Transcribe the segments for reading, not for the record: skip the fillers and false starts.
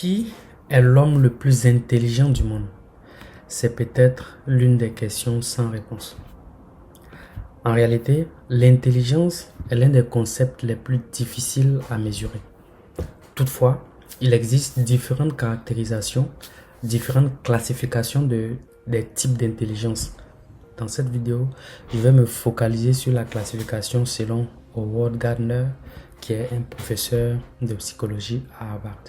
Qui est l'homme le plus intelligent du monde? C'est peut-être l'une des questions sans réponse. En réalité, l'intelligence est l'un des concepts les plus difficiles à mesurer. Toutefois, il existe différentes caractérisations, différentes classifications des types d'intelligence. Dans cette vidéo, je vais me focaliser sur la classification selon Howard Gardner, qui est un professeur de psychologie à Harvard.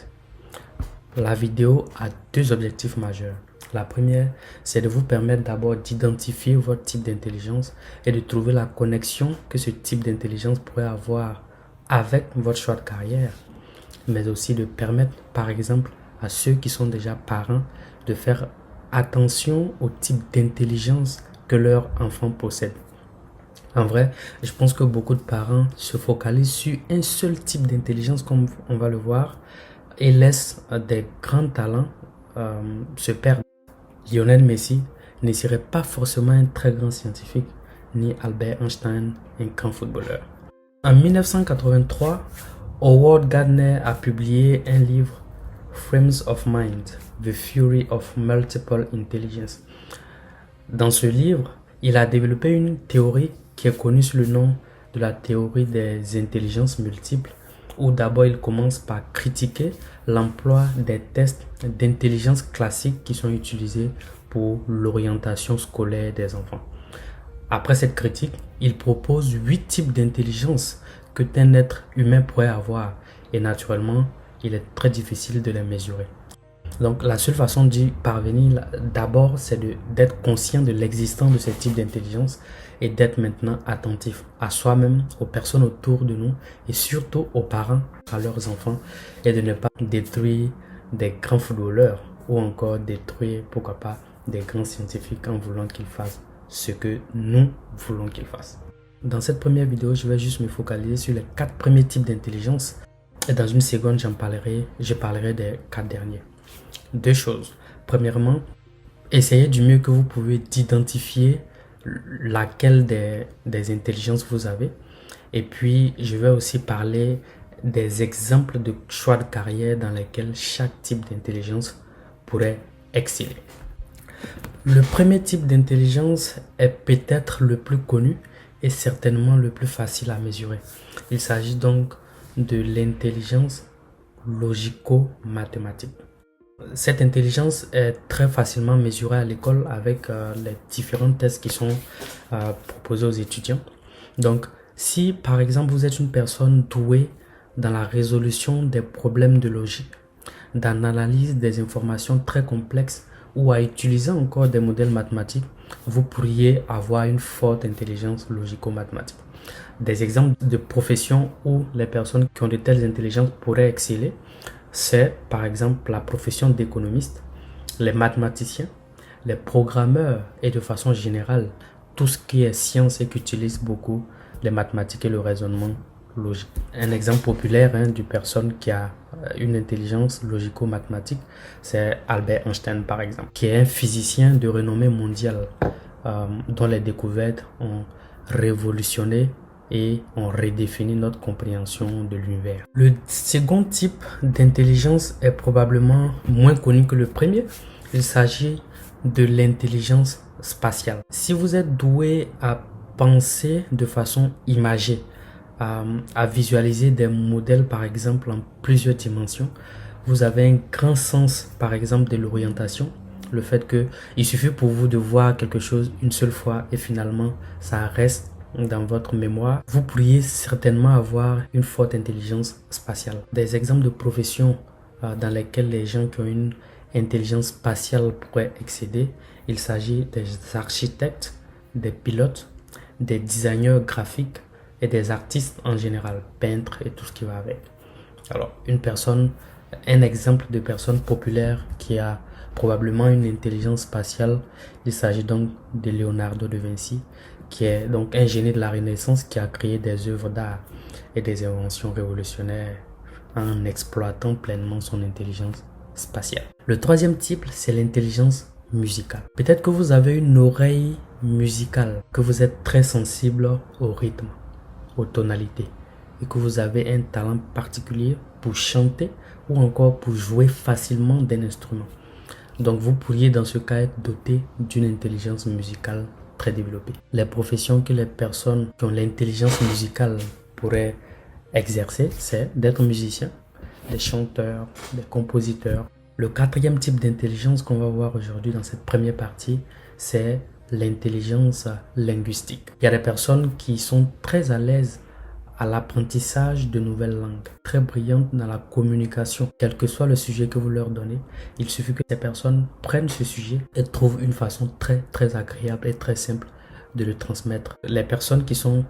La vidéo a deux objectifs majeurs. La première, c'est de vous permettre d'abord d'identifier votre type d'intelligence et de trouver la connexion que ce type d'intelligence pourrait avoir avec votre choix de carrière, mais aussi de permettre, par exemple, à ceux qui sont déjà parents de faire attention au type d'intelligence que leur enfant possède. En vrai, je pense que beaucoup de parents se focalisent sur un seul type d'intelligence, comme on va le voir, et laissent des grands talents se perdre. Lionel Messi ne serait pas forcément un très grand scientifique, ni Albert Einstein, un grand footballeur. En 1983, Howard Gardner a publié un livre, Frames of Mind, The Theory of Multiple Intelligence. Dans ce livre, il a développé une théorie qui est connue sous le nom de la théorie des intelligences multiples, où d'abord il commence par critiquer l'emploi des tests d'intelligence classiques qui sont utilisés pour l'orientation scolaire des enfants. Après cette critique, il propose 8 types d'intelligence que un être humain pourrait avoir, et naturellement, il est très difficile de les mesurer. Donc la seule façon d'y parvenir d'abord, c'est d'être conscient de l'existence de ces types d'intelligence et d'être maintenant attentif à soi-même, aux personnes autour de nous et surtout aux parents, à leurs enfants, et de ne pas détruire des grands footballeurs ou encore détruire, pourquoi pas, des grands scientifiques en voulant qu'ils fassent ce que nous voulons qu'ils fassent. Dans cette première vidéo, je vais juste me focaliser sur les 4 premiers types d'intelligence et dans une seconde, je parlerai des 4 derniers. Deux choses. Premièrement, essayez du mieux que vous pouvez d'identifier laquelle des intelligences vous avez. Et puis, je vais aussi parler des exemples de choix de carrière dans lesquels chaque type d'intelligence pourrait exceller. Le premier type d'intelligence est peut-être le plus connu et certainement le plus facile à mesurer. Il s'agit donc de l'intelligence logico-mathématique. Cette intelligence est très facilement mesurée à l'école avec les différents tests qui sont proposés aux étudiants. Donc, si par exemple vous êtes une personne douée dans la résolution des problèmes de logique, dans l'analyse des informations très complexes ou à utiliser encore des modèles mathématiques, vous pourriez avoir une forte intelligence logico-mathématique. Des exemples de professions où les personnes qui ont de telles intelligences pourraient exceller, c'est par exemple la profession d'économiste, les mathématiciens, les programmeurs et de façon générale, tout ce qui est science et qui utilise beaucoup les mathématiques et le raisonnement logique. Un exemple populaire d'une personne qui a une intelligence logico-mathématique, c'est Albert Einstein par exemple, qui est un physicien de renommée mondiale dont les découvertes ont révolutionné et on redéfinit notre compréhension de l'univers. Le second type d'intelligence est probablement moins connu que le premier. Il s'agit de l'intelligence spatiale. Si vous êtes doué à penser de façon imagée, à visualiser des modèles par exemple en plusieurs dimensions, vous avez un grand sens par exemple de l'orientation. Le fait qu'il suffit pour vous de voir quelque chose une seule fois et finalement ça reste dans votre mémoire, vous pourriez certainement avoir une forte intelligence spatiale. Des exemples de professions dans lesquelles les gens qui ont une intelligence spatiale pourraient excéder, il s'agit des architectes, des pilotes, des designers graphiques et des artistes en général, peintres et tout ce qui va avec. Alors, un exemple de personne populaire qui a probablement une intelligence spatiale, il s'agit donc de Leonardo da Vinci, qui est donc un génie de la Renaissance qui a créé des œuvres d'art et des inventions révolutionnaires en exploitant pleinement son intelligence spatiale. Le troisième type, c'est l'intelligence musicale. Peut-être que vous avez une oreille musicale, que vous êtes très sensible au rythme, aux tonalités et que vous avez un talent particulier pour chanter ou encore pour jouer facilement d'un instrument. Donc vous pourriez dans ce cas être doté d'une intelligence musicale très développée. Les professions que les personnes qui ont l'intelligence musicale pourraient exercer, c'est d'être musicien, des chanteurs, des compositeurs. Le quatrième type d'intelligence qu'on va voir aujourd'hui dans cette première partie, c'est l'intelligence linguistique. Il y a des personnes qui sont très à l'aise à l'apprentissage de nouvelles langues, très brillantes dans la communication, quel que soit le sujet que vous leur donnez. Il suffit que ces personnes prennent ce sujet et trouvent une façon très agréable et très simple de le transmettre. Les personnes qui sont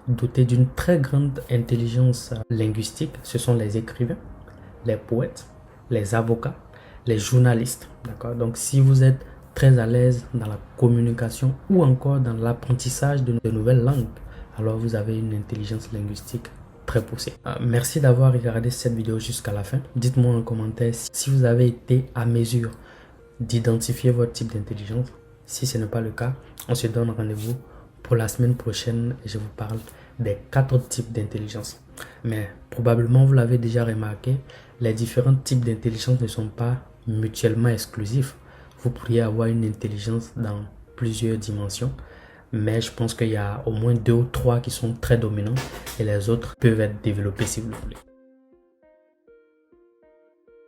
dotées d'une très grande intelligence linguistique, ce sont les écrivains, les poètes, les avocats, les journalistes. D'accord? Donc si vous êtes très à l'aise dans la communication ou encore dans l'apprentissage de nouvelles langues, alors vous avez une intelligence linguistique très poussée. Merci d'avoir regardé cette vidéo jusqu'à la fin. Dites-moi en commentaire si vous avez été à mesure d'identifier votre type d'intelligence. Si ce n'est pas le cas, on se donne rendez-vous pour la semaine prochaine et je vous parle des 4 types d'intelligence. Mais probablement vous l'avez déjà remarqué, les différents types d'intelligence ne sont pas mutuellement exclusifs. Vous pourriez avoir une intelligence dans plusieurs dimensions, mais je pense qu'il y a au moins 2 ou 3 qui sont très dominants et les autres peuvent être développés si vous le voulez.